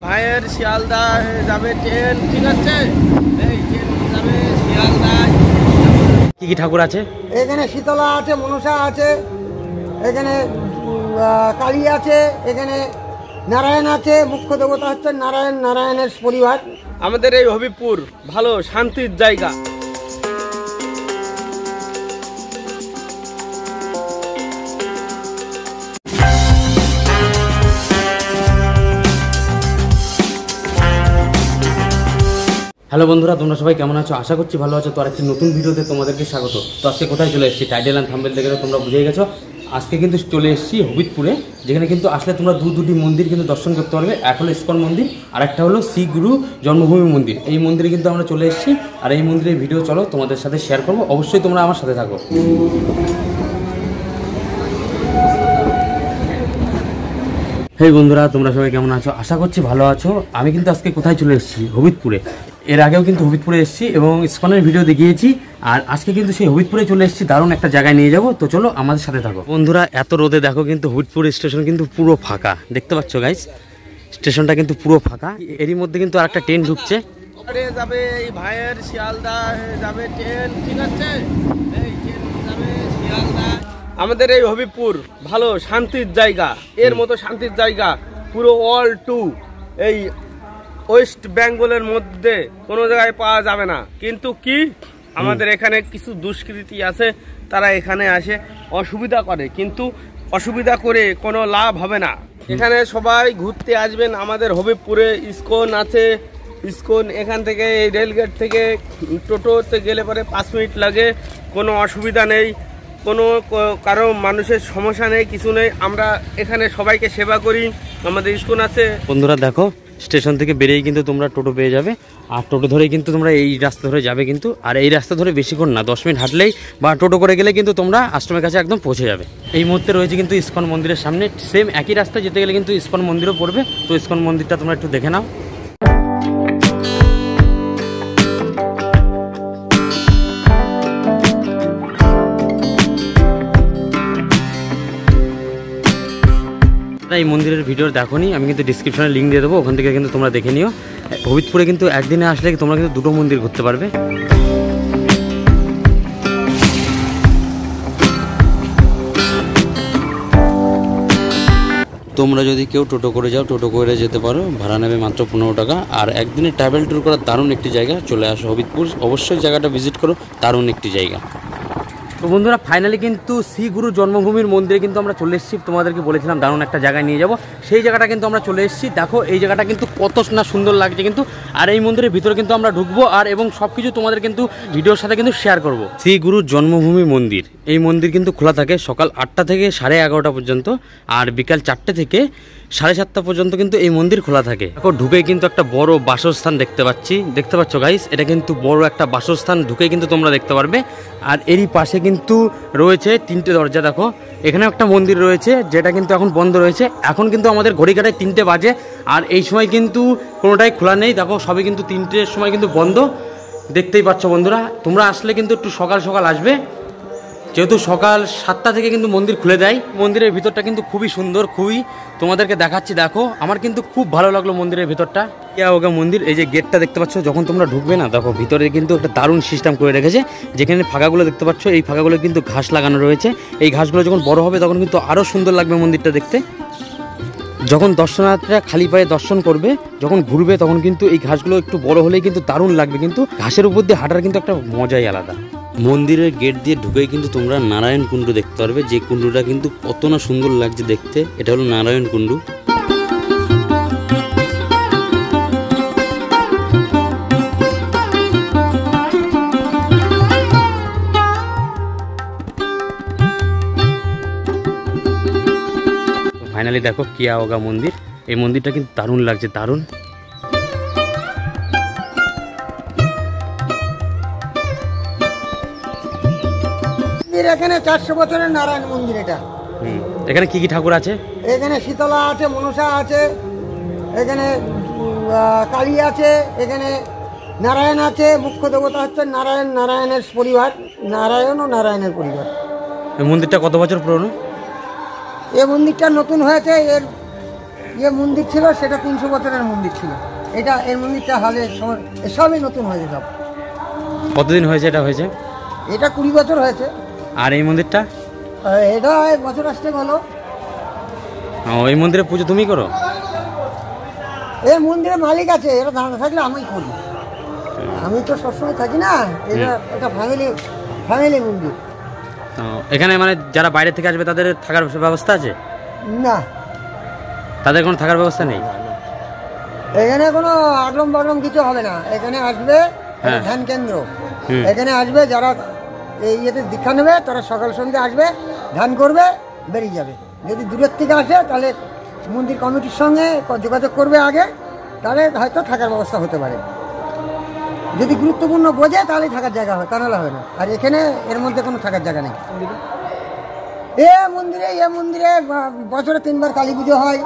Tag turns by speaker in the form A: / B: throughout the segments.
A: ভাইয়ের শিয়ালদা যাবে ট্রেন, ঠিক আছে? এই ট্রেন যাবে শিয়ালদা।
B: কি কি ঠাকুর আছে
C: এখানে? শীতলা আছে, মনসা আছে, এখানে কালী আছে, এখানে নারায়ণ আছে। মুখ্য দেবতা হচ্ছে নারায়ণ, নারায়ণের পরিবার।
A: আমাদের এই হবিবপুর ভালো শান্তির জায়গা।
B: হ্যালো বন্ধুরা, তোমরা সবাই কেমন আছো? আশা করছি ভালো আছো। তো আর একটি নতুন ভিডিওতে তোমাদেরকে স্বাগত। তো আজকে কোথায় চলে এসেছি, টাইটেল অ্যান্ড থাম্বনেল দেখে তোমরা বুঝেই গেছো। আজকে কিন্তু চলে এসেছি হবিবপুরে, যেখানে কিন্তু আসলে তোমরা দুটি মন্দির কিন্তু দর্শন করতে পারবে। এক হলো ইস্কন মন্দির, আর একটা হলো শ্রী গুরু জন্মভূমি মন্দির। এই মন্দিরে কিন্তু আমরা চলে এসেছি, আর এই মন্দিরের ভিডিও চলো তোমাদের সাথে শেয়ার করবো। অবশ্যই তোমরা আমার সাথে থাকো। হেই বন্ধুরা, তোমরা সবাই কেমন আছো? আশা করছি ভালো আছো। আমি কিন্তু আজকে কোথায় চলে এসেছি, হবিবপুরে। এর আগেও কিন্তু হবিবপুরে এসেছি এবং ইস্কনের ভিডিও দেখিয়েছি, আর আজকে কিন্তু সেই হবিবপুরে চলে এসেছি। দারুণ একটা জায়গায় নিয়ে যাবো, তো চলো আমাদের সাথে থাকো। বন্ধুরা, এত রোদে দেখো কিন্তু হবিবপুর স্টেশন কিন্তু পুরো ফাঁকা, দেখতে পাচ্ছ গাইস? স্টেশনটা কিন্তু পুরো ফাঁকা। এরই মধ্যে কিন্তু আর একটা ট্রেন ঢুকছে।
A: যাবে এই ভাইয়ের শিয়ালদা যাবে ট্রেন, ঠিক আছে? এই ট্রেন যাবে শিয়ালদা। আমাদের এই হবিবপুর ভালো শান্তির জায়গা। এর মতো শান্তির জায়গা পুরো অল টু এই ওয়েস্ট বেঙ্গলের মধ্যে কোনো জায়গায় পাওয়া যাবে না। কিন্তু কি আমাদের এখানে কিছু দুষ্কৃতী আছে, তারা এখানে আসে অসুবিধা করে, কিন্তু অসুবিধা করে কোনো লাভ হবে না। এখানে সবাই ঘুরতে আসবেন। আমাদের হবিবপুরে ইস্কন আছে। ইস্কন এখান থেকে এই রেলগেট থেকে টোটোতে গেলে পরে 5 মিনিট লাগে। কোনো অসুবিধা নেই, কোনো কারো মানুষের সমস্যা নেই, কিছু নেই। আমরা এখানে সবাইকে সেবা করি। আমাদের ইস্কন আছে।
B: বন্ধুরা দেখো, স্টেশন থেকে বেরিয়েই কিন্তু তোমরা টোটো পেয়ে যাবে, আর টোটো ধরেই কিন্তু তোমরা এই রাস্তা ধরে যাবে কিন্তু। আর এই রাস্তা ধরে বেশিক্ষণ না, 10 মিনিট হাঁটলেই বা টোটো করে গেলে কিন্তু তোমরা আশ্রমের কাছে একদম পৌঁছে যাবে। এই মুহূর্তে রয়েছে কিন্তু ইস্কন মন্দিরের সামনে। সেম একই রাস্তায় যেতে গেলে কিন্তু ইস্কন মন্দিরও পড়বে। তো ইস্কন মন্দিরটা তোমরা একটু দেখে নাও। এই মন্দিরের ভিডিও দেখোনি, আমি কিন্তু ডিসক্রিপশনে লিঙ্ক দিয়ে দেবো, ওখান থেকে কিন্তু তোমরা দেখে নিও। হবিবপুরে কিন্তু একদিনে আসলে তোমরা কিন্তু দুটো মন্দির ঘুরতে পারবে। তোমরা যদি কেউ টোটো করে যাও, টোটো করে যেতে পারো, ভাড়া নেবে মাত্র 15 টাকা। আর একদিনে ট্রাভেল ট্যুর করার দারুণ একটি জায়গা। চলে আসো হবিবপুর, অবশ্যই জায়গাটা ভিজিট করো, দারুণ একটি জায়গা। তো বন্ধুরা, ফাইনালি কিন্তু শ্রী গুরু জন্মভূমির মন্দিরে কিন্তু আমরা চলে এসেছি। তোমাদেরকে বলেছিলাম দারুণ একটা জায়গায় নিয়ে যাব, সেই জায়গাটা কিন্তু আমরা চলে এসেছি। দেখো এই জায়গাটা কিন্তু কত না সুন্দর লাগছে কিন্তু। আর এই মন্দিরের ভিতরে কিন্তু আমরা ঢুকবো, আর এবং সব কিছু তোমাদের কিন্তু ভিডিওর সাথে কিন্তু শেয়ার করব। শ্রী গুরু জন্মভূমি মন্দির, এই মন্দির কিন্তু খোলা থাকে সকাল 8টা থেকে 11:30 পর্যন্ত, আর বিকাল 4টে থেকে 7:30 পর্যন্ত কিন্তু এই মন্দির খোলা থাকে। দেখো ঢুকেই কিন্তু একটা বড় বাসস্থান দেখতে পাচ্ছ গাইস। এটা কিন্তু বড় একটা বাসস্থান, ঢুকেই কিন্তু তোমরা দেখতে পারবে। আর এরই পাশে কিন্তু রয়েছে 3টে দরজা। দেখো এখানে একটা মন্দির রয়েছে, যেটা কিন্তু এখন বন্ধ রয়েছে। এখন কিন্তু আমাদের ঘড়ি কাটায় 3টে বাজে, আর এই সময় কিন্তু কোনোটাই খোলা নেই। দেখো সবই কিন্তু 3টের সময় কিন্তু বন্ধ, দেখতেই পাচ্ছ বন্ধুরা। তোমরা আসলে কিন্তু একটু সকাল সকাল আসবে, যেহেতু সকাল 7টা থেকে কিন্তু মন্দির খুলে দেয়। মন্দিরের ভিতরটা কিন্তু খুবই সুন্দর, খুবই তোমাদেরকে দেখাচ্ছি। দেখো আমার কিন্তু খুব ভালো লাগলো মন্দিরের ভিতরটা। ওগা মন্দির, এই যে গেটটা দেখতে পাচ্ছ, যখন তোমরা ঢুকবে না, দেখো ভিতরে কিন্তু একটা দারুণ সিস্টেম করে রেখেছে। যেখানে ফাঁকাগুলো দেখতে পাচ্ছ, এই ফাঁকাগুলো কিন্তু ঘাস লাগানো রয়েছে। এই ঘাসগুলো যখন বড় হবে তখন কিন্তু আরও সুন্দর লাগবে মন্দিরটা দেখতে। যখন দর্শনার্থীরা খালি পায়ে দর্শন করবে, যখন ঘুরবে, তখন কিন্তু এই ঘাসগুলো একটু বড় হলেই কিন্তু দারুণ লাগবে। কিন্তু ঘাসের উপর দিয়ে হাঁটার কিন্তু একটা মজাই আলাদা। মন্দিরের গেট দিয়ে ঢুকেই কিন্তু তোমরা নারায়ণ কুণ্ড দেখতে পারবে, যে কুণ্ডটা কিন্তু কত না সুন্দর লাগছে দেখতে। এটা হলো নারায়ণ কুণ্ড। ফাইনালি দেখো কিয়াওগা মন্দির, এই মন্দিরটা কিন্তু দারুণ লাগছে, দারুণ।
C: এখানে 400 বছরের নারায়ণ মন্দির। এটা
B: এখানে কি কি ঠাকুর আছে?
C: এখানে শীতলা আছে, মনসা আছে, এখানে কালী আছে, এখানে নারায়ণ আছে। মুখ্য দেবতা হচ্ছে নারায়ণ, নারায়ণের পরিবার। নারায়ণ ও নারায়ণের পরিবার।
B: এই মন্দিরটা কত বছর পুরনো?
C: এই মন্দিরটা নতুন হয়েছে, এর মন্দির ছিল সেটা 300 বছরের মন্দির ছিল। এর মন্দিরটা হালে সবই নতুন হয়েছে সব।
B: কতদিন হয়েছে এটা হয়েছে?
C: এটা 20 বছর হয়েছে।
B: আর এই মন্দিরটা?
C: এটা বছর আসতে হলো।
B: এই মন্দিরে পুজো তুমি করো?
C: এই মন্দিরের মালিক আছে, এরা দাঁড়া থাকলে আমি করি। আমি তো সবসময় থাকি না, এটা ফ্যামিলি মন্দির।
B: এখানে মানে যারা বাইরে থেকে আসবে তাদের থাকার ব্যবস্থা আছে?
C: না, তাদের
B: কোনো থাকার ব্যবস্থা নেই।
C: এখানে কোনো আগলম বাগলম কিছু হবে না। এখানে আসবে ধ্যান কেন্দ্র, এখানে আসবে যারা এই ইয়েতে দীক্ষা নেবে তারা সকাল সন্ধ্যে আসবে, ধ্যান করবে, বেরিয়ে যাবে। যদি দূরের থেকে আসে তাহলে মন্দির কমিটির সঙ্গে যোগাযোগ করবে আগে, তাহলে হয়তো থাকার ব্যবস্থা হতে পারে। যদি গুরুত্বপূর্ণ বোঝে তাহলে থাকার জায়গা হয়, তা নাহলে হবে না। আর এখানে এর মধ্যে কোনো থাকার জায়গা নেই। এ মন্দিরে বছরে 3 বার কালী পুজো হয়,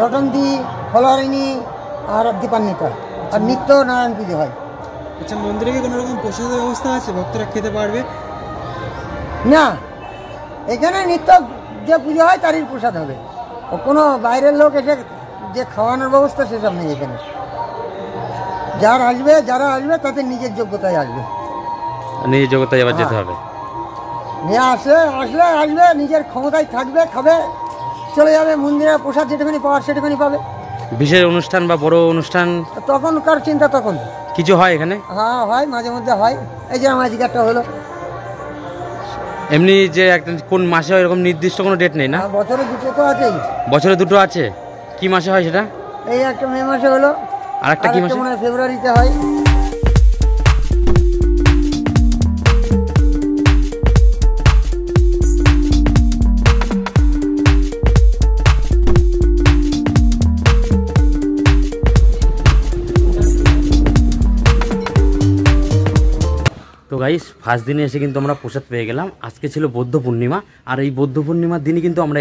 C: রটন্তি, ফলহারিণী আর দীপান্বিতা, আর নিত্য নারায়ণ পুজো হয়।
D: আচ্ছা, মন্দিরে কি কোনো রকম প্রসাদের ব্যবস্থা আছে, ভক্তরা খেতে পারবে?
C: না, এখানে নিত্য যে পুজো হয় তারই প্রসাদ হবে। ও কোনো বাইরের লোক এসে যে খাওয়ানোর ব্যবস্থা সেসব নেই এখানে। যারা আসবে তাদের নিজের যোগ্যতায় আসবে,
B: নিজের যোগ্যতায় আবার যেতে হবে।
C: আসবে নিজের ক্ষমতায় থাকবে, খাবে, চলে যাবে। মন্দিরে প্রসাদ যেটুখানি পাওয়ার সেটুখানি পাবে।
B: বিশেষ অনুষ্ঠান বা বড় অনুষ্ঠান
C: তখনকার চিন্তা তখন
B: কিছু হয় এখানে?
C: হ্যাঁ, হয়, মাঝে মধ্যে হয়। এই যে আমার আজকে একটা হলো।
B: এমনি যে একটা কোন মাসে হয় এরকম নির্দিষ্ট কোনো ডেট নেই না?
C: বছরে 2 তো আছেই।
B: বছরে 2 আছে? কি মাসে হয় সেটা?
C: এই একটা মে মাসে হলো,
B: আর একটা কি মাসে?
C: মনে হয় ফেব্রুয়ারিতে হয়।
B: তো গাইস, ফার্স্ট দিনে এসে কিন্তু আমরা প্রসাদ পেয়ে গেলাম। আজকে ছিল বৌদ্ধ পূর্ণিমা, আর এই বৌদ্ধ পূর্ণিমার দিনই কিন্তু আমরা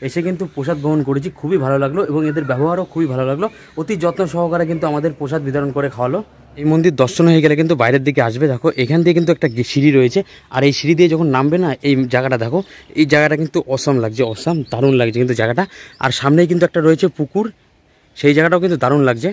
B: এসে কিন্তু প্রসাদ গ্রহণ করেছি। খুবই ভালো লাগলো এবং এদের ব্যবহারও খুবই ভালো লাগলো। অতি যত্ন সহকারে কিন্তু আমাদের প্রসাদ বিতরণ করে খাওয়ালো। এই মন্দির দর্শন হয়ে গেলে কিন্তু বাইরের দিকে আসবে, দেখো এখান দিয়ে কিন্তু একটা সিঁড়ি রয়েছে, আর এই সিঁড়ি দিয়ে যখন নামবে না, এই জায়গাটা দেখো, এই জায়গাটা কিন্তু অসাম লাগছে, দারুণ লাগছে কিন্তু জায়গাটা। আর সামনেই কিন্তু একটা রয়েছে পুকুর, সেই জায়গাটাও কিন্তু দারুণ লাগছে।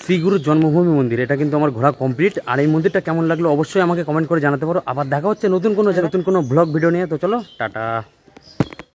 B: শ্রীগুরুর জন্মভূমি মন্দির, এটা কিন্তু আমার ঘোরা কমপ্লিট। আর এই মন্দিরটা কেমন লাগলো অবশ্যই আমাকে কমেন্ট করে জানাতে পারো। আবার দেখা হচ্ছে নতুন কোনো ব্লগ ভিডিও নিয়ে। তো চলো, টাটা।